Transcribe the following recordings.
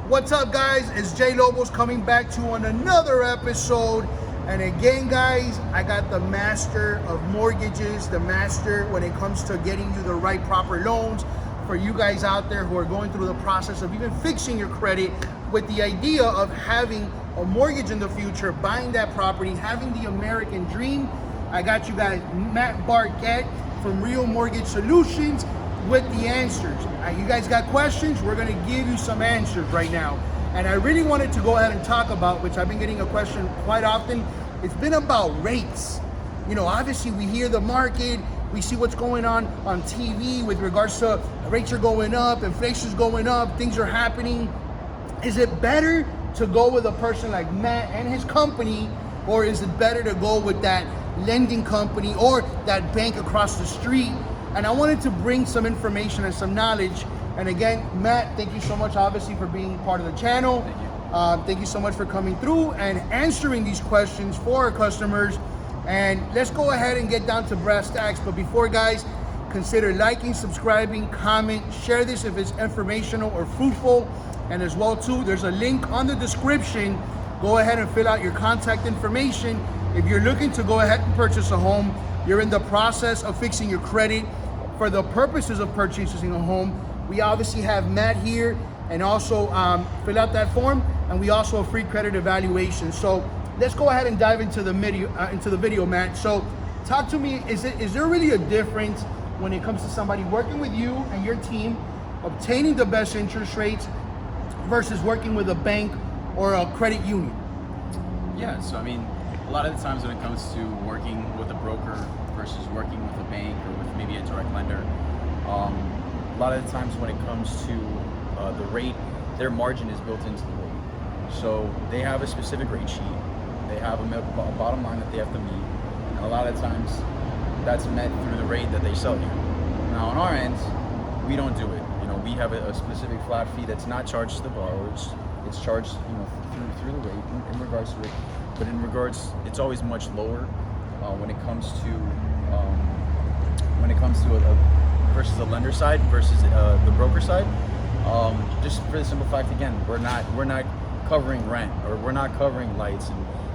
What's up, guys? It's Jay Lobos coming back to you on another episode. And again, guys, I got the master of mortgages, the master when it comes to getting you the right proper loans for you guys out there who are going through the process of even fixing your credit with the idea of having a mortgage in the future, buying that property, having the American dream. I got you guys, Matt Barquette from Real Mortgage Solutions, with the answers. You guys got questions? We're gonna give you some answers right now. And I really wanted to go ahead and talk about, which I've been getting a question quite often, it's been about rates. You know, obviously we hear the market, we see what's going on TV with regards to rates are going up, inflation's going up, things are happening. Is it better to go with a person like Matt and his company, or is it better to go with that lending company or that bank across the street? And I wanted to bring some information and some knowledge. And again, Matt, thank you so much, obviously, for being part of the channel. Thank you. Thank you so much for coming through and answering these questions for our customers. And let's go ahead and get down to brass tacks. But before, guys, consider liking, subscribing, comment, share this if it's informational or fruitful. And as well, too, there's a link on the description. Go ahead and fill out your contact information. If you're looking to go ahead and purchase a home, you're in the process of fixing your credit, for the purposes of purchasing a home, we obviously have Matt here, and also fill out that form, and we also have free credit evaluation. So let's go ahead and dive into the video, Matt. So talk to me, is there really a difference when it comes to somebody working with you and your team, obtaining the best interest rates versus working with a bank or a credit union? Yeah, so I mean, a lot of the times when it comes to working with a broker versus working with a bank or with maybe a direct lender, a lot of the times when it comes to the rate, their margin is built into the rate. So they have a specific rate sheet, they have a bottom line that they have to meet, and a lot of times that's met through the rate that they sell you. Now on our end, we don't do it. You know, we have a specific flat fee that's not charged to the borrowers. It's charged, you know, through the rate in regards to it. But in regards, it's always much lower when it comes to a versus the lender side versus the broker side. Just for the simple fact, again, we're not covering rent, or we're not covering lights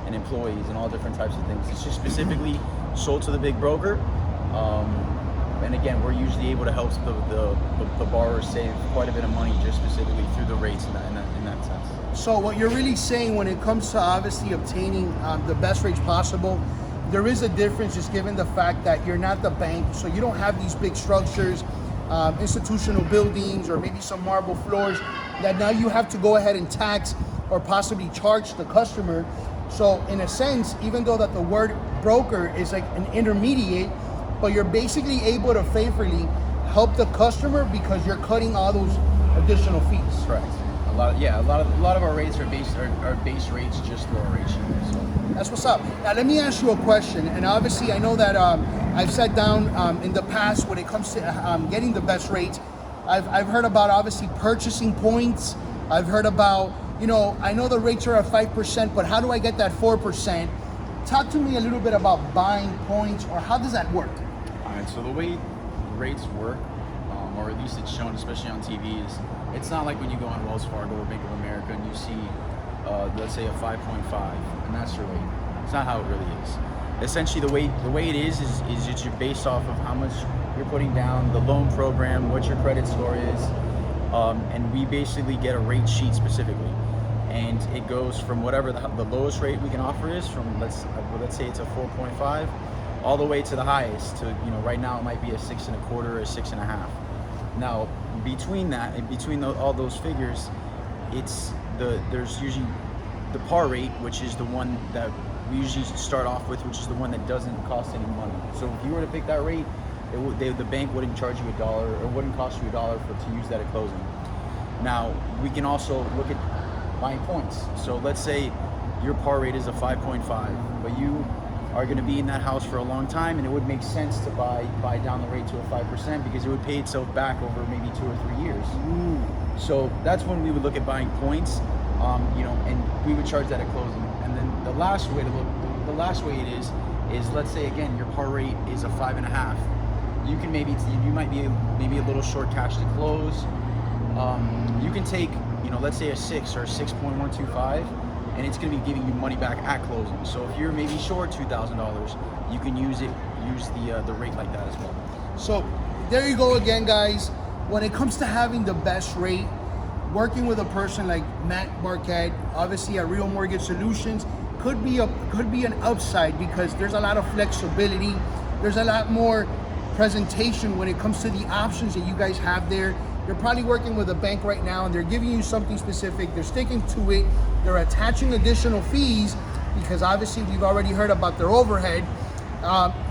and employees and all different types of things. It's just specifically sold to the big broker. And again, we're usually able to help the borrower save quite a bit of money just specifically through the rates in that sense. So what you're really saying when it comes to obviously obtaining the best rates possible, there is a difference just given the fact that you're not the bank, so you don't have these big structures, institutional buildings, or maybe some marble floors that now you have to go ahead and tax or possibly charge the customer. So in a sense, even though that the word broker is like an intermediate, but you're basically able to favorably help the customer because you're cutting all those additional fees. Correct. A lot of our rates are base rates, just lower rate sheet. So that's what's up. Now let me ask you a question, and obviously I know that I've sat down in the past when it comes to getting the best rates. I've heard about obviously purchasing points. I've heard about, you know, I know the rates are at 5%, but how do I get that 4%? Talk to me a little bit about buying points, or how does that work? all right, so the way rates work, or at least it's shown, especially on TV, is it's not like when you go on Wells Fargo or Bank of America and you see, let's say a 5.5, and that's your rate. It's not how it really is. Essentially, the way it is that you're based off of how much you're putting down, the loan program, what your credit score is, and we basically get a rate sheet specifically, and it goes from whatever the lowest rate we can offer is, from let's say it's a 4.5, all the way to the highest. To, you know, right now it might be a 6.25 or a 6.5. Now, between that and between all those figures, there's usually the par rate, which is the one that we usually start off with, which is the one that doesn't cost any money. So if you were to pick that rate, the bank wouldn't charge you $1, or wouldn't cost you $1 to use that at closing. Now, we can also look at buying points. So let's say your par rate is a 5.5, but you are going to be in that house for a long time, and it would make sense to buy down the rate to a 5% because it would pay itself back over maybe 2 or 3 years. So that's when we would look at buying points, you know, and we would charge that at closing. And then the last way it is let's say again your par rate is a 5.5. You might be maybe a little short cash to close. You can take, let's say a 6 or a 6.125, and it's going to be giving you money back at closing. So if you're maybe short $2,000, you can use the rate like that as well. So there you go again, guys. When it comes to having the best rate, working with a person like Matt Marquette, obviously at Real Mortgage Solutions, could be an upside because there's a lot of flexibility. There's a lot more presentation when it comes to the options that you guys have there. You're probably working with a bank right now and they're giving you something specific. They're sticking to it. They're attaching additional fees because obviously we've already heard about their overhead.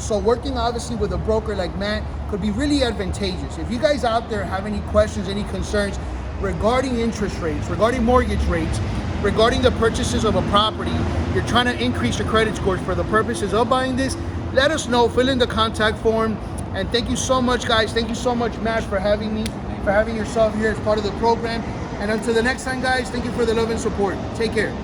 So working obviously with a broker like Matt could be really advantageous. If you guys out there have any questions, any concerns regarding interest rates, regarding mortgage rates, regarding the purchases of a property, you're trying to increase your credit scores for the purposes of buying this, let us know, fill in the contact form. And thank you so much, guys. Thank you so much, Matt, for having me, for having yourself here as part of the program. And until the next time, guys, thank you for the love and support. Take care.